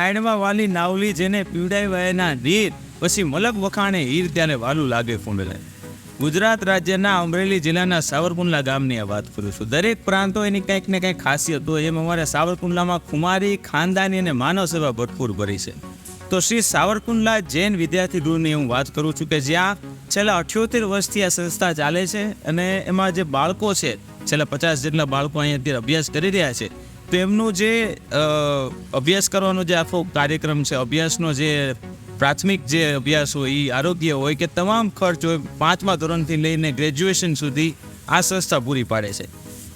નાયણમાં વાલી નાવલી જેને પીવડાય વયના નીર, પછી મલક વખાણે હીર ત્યારે વાલું લાગે ફૂંડલે. ગુજરાત રાજ્યના અમરેલી જિલ્લાના સાવરકુંડલા ગામની આ વાત કરું છું. દરેક પ્રાંતો એની કંઈક ને કંઈક ખાસિયત હોય. એમ અમારે સાવરકુંડલામાં ખુમારી, ખાનદાની અને માનવ સેવા ભરપૂર ભરી છે. તો શ્રી સાવરકુંડલા જૈન વિદ્યાર્થી ગૃહની હું વાત કરું છું કે જ્યાં છેલ્લા 78 વર્ષથી આ સંસ્થા ચાલે છે અને એમાં જે બાળકો છે, છેલ્લા 50 જેટલા બાળકો અહીંયા અત્યારે અભ્યાસ કરી રહ્યા છે. તો એમનું જે અભ્યાસ કરવાનો જે આખો કાર્યક્રમ છે, અભ્યાસનો જે પ્રાથમિક જે અભ્યાસ હોય એ આરોગ્ય હોય કે તમામ ખર્ચ હોય 5મા ધોરણથી લઈને ગ્રેજ્યુએશન સુધી આ સંસ્થા પૂરી પાડે છે.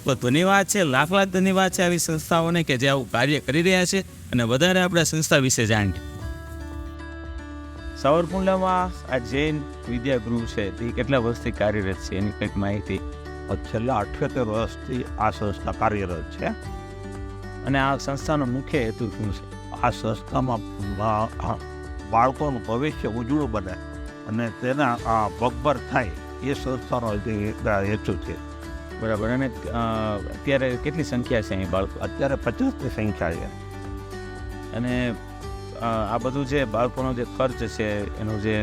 તો ધન્યવાદ છે, લાખ લાખ ધન્યવાદ છે આવી સંસ્થાઓને કે જે આવું કાર્ય કરી રહ્યા છે. અને વધારે આપણે સંસ્થા વિશે જાણીએ. સાવરકુંડલામાં આ જૈન વિદ્યાગૃહ છે તે કેટલા વર્ષથી કાર્યરત છે એની કંઈક માહિતી? છેલ્લા 78 વર્ષથી આ સંસ્થા કાર્યરત છે. અને આ સંસ્થાનો મુખ્ય હેતુ શું છે? આ સંસ્થામાં બાળકોનું ભવિષ્ય ઉજળું બને અને તેના પગભર થાય એ સંસ્થાનો હેતુ છે. બરાબર. અને અત્યારે કેટલી સંખ્યા છે અહીં બાળકો? અત્યારે 50ની સંખ્યા છે. અને આ બધું જે બાળકોનો જે ખર્ચ છે એનું જે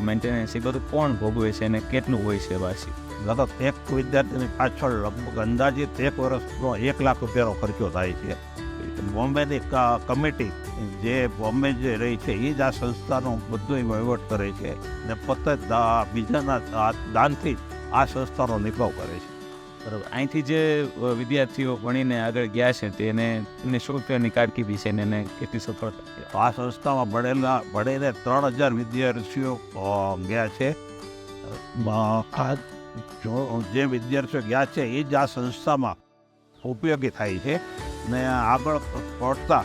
મેન્ટેનન્સ એ બધું કોણ ભોગવે છે અને કેટલું હોય છે વાર્ષિક? લગભગ એક વિદ્યાર્થીની પાછળ લગભગ અંદાજિત 1 વર્ષનો 1 લાખ રૂપિયાનો ખર્ચો થાય છે. બોમ્બેની કમિટી જે બોમ્બે જે રહી છે એ જ આ સંસ્થાનો બધો વહીવટ કરે છે ને પોતે બીજાના દાનથી આ સંસ્થાનો નિભાવ કરે છે. બરાબર. અહીંથી જે વિદ્યાર્થીઓ ભણીને આગળ ગયા છે તેને શું પ્રકારની કારકિર્દી છે ને એને કેટલી સફળતા? આ સંસ્થામાં ભણીને 3000 વિદ્યાર્થીઓ ગયા છે. જે વિદ્યાર્થીઓ ગયા છે એ જ આ સંસ્થામાં ઉપયોગી થાય છે ને આગળ પડતા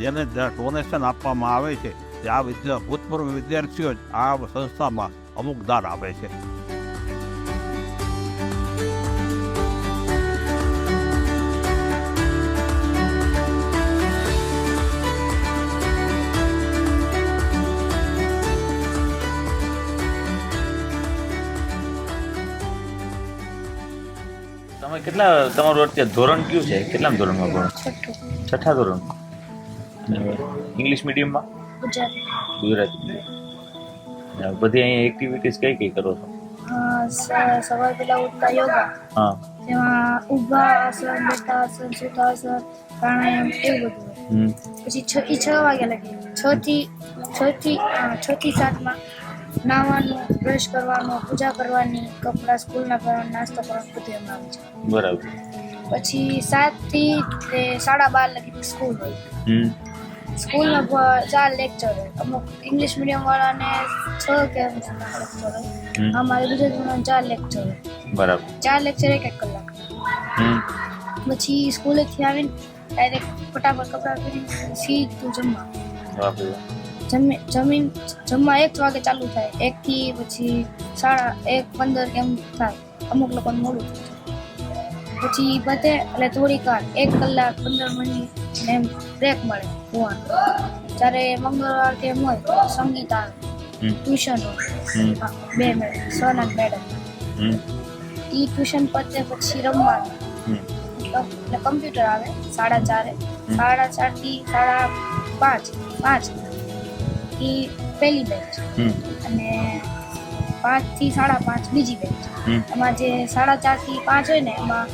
જેને ડોનેશન આપવામાં આવે છે તે આ ભૂતપૂર્વ વિદ્યાર્થીઓ જ આ સંસ્થામાં અમુક દાન આપે છે. તમે તમારું અત્યારે ધોરણ કયું છે? કેટલા ધોરણમાં ભણો? 6થા ધોરણ. ઇંગ્લિશ મીડિયમમાં? ગુજરાતી. બધી અહીંયા એક્ટિવિટીઝ કઈ કરો છો? સવારે પહેલા ઉઠતા યોગા, હા, તેમાં ઊભા આસન, બેઠા આસન, સુતા આસન, પ્રાણાયામ એવું બધું. પછી 6 વાગ્યા લગી 6 થી 7માં નાહવાનું, બ્રશ કરવાનો, પૂજા કરવાની, કપડાં સ્કૂલના કરવાના, નાસ્તો કરવાનો બધું એમાં આવે છે. બરાબર. પછી 7 થી 12:30 લગી સ્કૂલ હોય. સ્કૂલમાં 4 લેક્ચર હોય. અમુક ઇંગ્લિશ મીડિયમ વાળાને 6 કે લેક્ચર હોય. અમારે ગુજરાતીમાં 4 લેક્ચર હોય. બરાબર. 4 લેક્ચર 1 કલાક. પછી સ્કૂલેથી આવીને ડાયરેક્ટ ફટાફટ કપડાં પહેરીને સીધું જમવા. જમવા 1 વાગે ચાલુ થાય. 1 થી પછી 1:15 એમ થાય. અમુક લોકોને મોડું થાય. પછી પતે એટલે થોડીક વાર 1 કલાક 15 મિનિટ એમ બ્રેક મળે હોવાનું. જ્યારે મંગળવાર કે એમ હોય તો સંગીત આવે, ટ્યુશન હોય 2 મિનિટ, સર અને મેડમ. એ ટ્યુશન પતે પછી રમવાનું. એટલે કમ્પ્યુટર આવે 4:30, 4:30 થી 5:30 એ પહેલી બેચ અને 5 થી 5:30 બીજી બેચ. એમાં જે 4:30 થી 5 હોય ને એમાં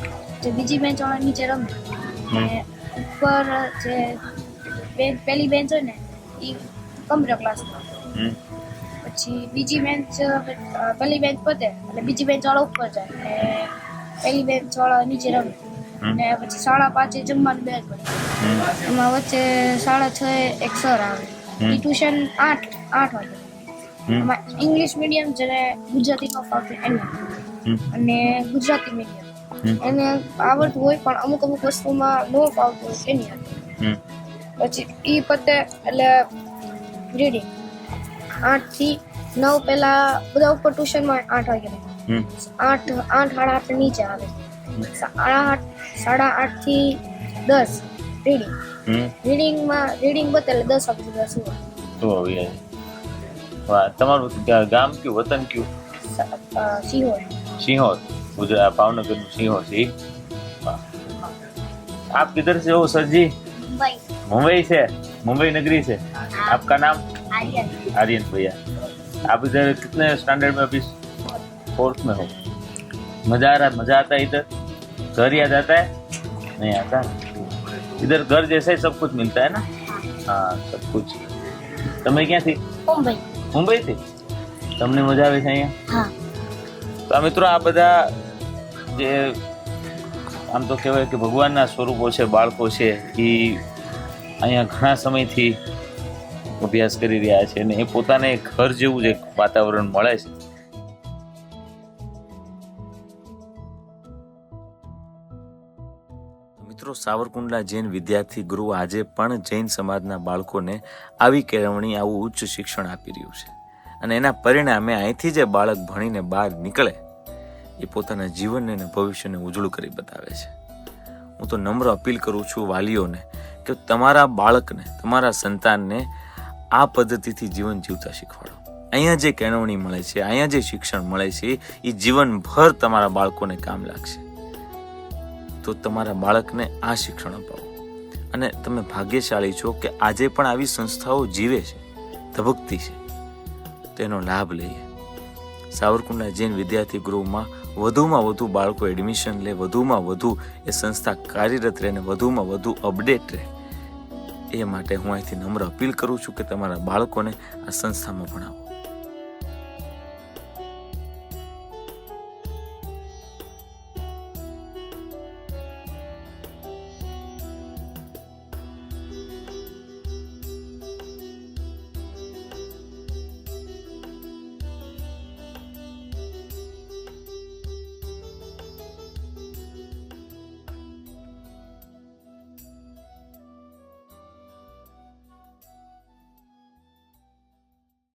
જે બીજી બેન્ચ વાળા નીચે રમે અને ઉપર જે પહેલી બેન્ચ હોય ને એ કમ્પ્યુટર ક્લાસમાં. પછી બીજી બેન્ચ પહેલી બેન્ચ પતે એટલે બીજી બેન્ચ વાળા ઉપર જાય અને પહેલી બેન્ચ વાળા નીચે રમે. અને પછી 5:30 જમવાનું બેચ પડે. એમાં વચ્ચે 6:30 એક સર આવે. એ ટ્યુશન 8 વાગે. એમાં ઇંગ્લિશ મીડિયમ જેને ગુજરાતીમાં ફાવતું એને અને ગુજરાતી મીડિયમ એને આવડતું હોય પણ અમુક વસ્તુમાં ન ફાવતું હોય એની. પછી એ પતે એટલે રીડિંગ 8 થી 9 પહેલા બધા ઉપર ટ્યુશનમાં 8 વાગે. 8 નીચે આવે. 8:30 થી 10 રીડિંગ. રીડિંગ બતે એટલે 10 વાગે સુધી સુવા. વાહ. તમારું ગામ કયું, વતન કયું? સિંહોર. ગુજરાત, ભાવનગરનું સિંહોર છે. આપ કિધર से हो सर जी? मुंबई. मुंबई से. मुंबई नगरी से। आपका नाम? आर्यन। आर्यन भैया। आप इधर कितने स्टैंडर्ड में? अभी 4th में हो। मजा आता है इधर? घर याद आता है? नहीं आता? इधर घर जैसा ही सब कुछ मिलता है ना? हाँ, सब कुछ। તમે ક્યાંથી? મુંબઈથી? તમને મજા આવે છે અહીંયા? હા। તો આ મિત્રો, આ બધા જે આમ તો કહેવાય કે ભગવાનના સ્વરૂપો છે, બાળકો છે, એ અહીંયા ઘણા સમયથી અભ્યાસ કરી રહ્યા છે અને એ પોતાને ઘર જેવું જ એક વાતાવરણ મળે છે. મિત્રો, સાવરકુંડલા જૈન વિદ્યાર્થી ગૃહ આજે પણ જૈન સમાજના બાળકોને આવી કેળવણી, આવું ઉચ્ચ શિક્ષણ આપી રહ્યું છે અને એના પરિણામે અહીંથી જે બાળક ભણીને બહાર નીકળે એ પોતાના જીવનને અને ભવિષ્યને ઉજળું કરી બતાવે છે. હું તો નમ્ર અપીલ કરું છું વાલીઓને કે તમારા બાળકને, તમારા સંતાનને આ પદ્ધતિથી જીવન જીવતા શીખવાડો. અહીંયા જે કેળવણી મળે છે, અહીંયા જે શિક્ષણ મળે છે એ જીવનભર તમારા બાળકોને કામ લાગશે. તો તમારા બાળકને આ શિક્ષણ અપાવો અને તમે ભાગ્યશાળી છો કે આજે પણ આવી સંસ્થાઓ જીવે છે, ધબકતી છે. તેનો લાભ લઈએ. સાવરકુંડલા જૈન વિદ્યાર્થી ગૃહમાં વધુમાં વધુ બાળકો એડમિશન લે, વધુમાં વધુ એ સંસ્થા કાર્યરત રહે અને વધુમાં વધુ અપડેટ રહે. એ માટે હું અહીંથી નમ્ર અપીલ કરું છું કે તમારા બાળકોને આ સંસ્થામાં ભણાવો.